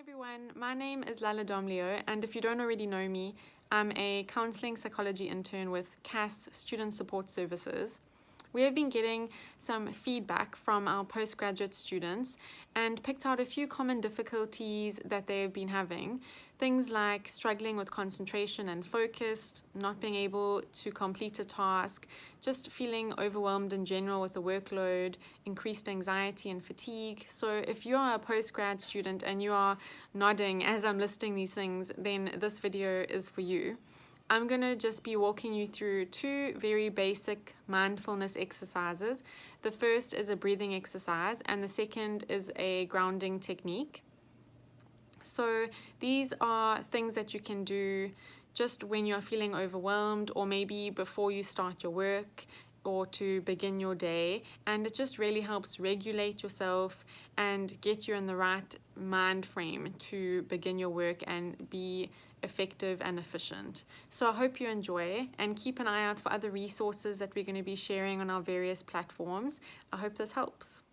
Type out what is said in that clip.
everyone, my name is Lala Domleo, and if you don't already know me, I'm a counselling psychology intern with CAES Student Support Services. We have been getting some feedback from our postgraduate students and picked out a few common difficulties that they have been having. Things like struggling with concentration and focus, not being able to complete a task, just feeling overwhelmed in general with the workload, increased anxiety and fatigue. So if you are a postgrad student and you are nodding as I'm listing these things, then this video is for you. I'm going to just be walking you through two very basic mindfulness exercises. The first is a breathing exercise and the second is a grounding technique. So these are things that you can do just when you're feeling overwhelmed or maybe before you start your work or to begin your day, and it just really helps regulate yourself and get you in the right mind frame to begin your work and be effective and efficient. So I hope you enjoy and keep an eye out for other resources that we're going to be sharing on our various platforms. I hope this helps.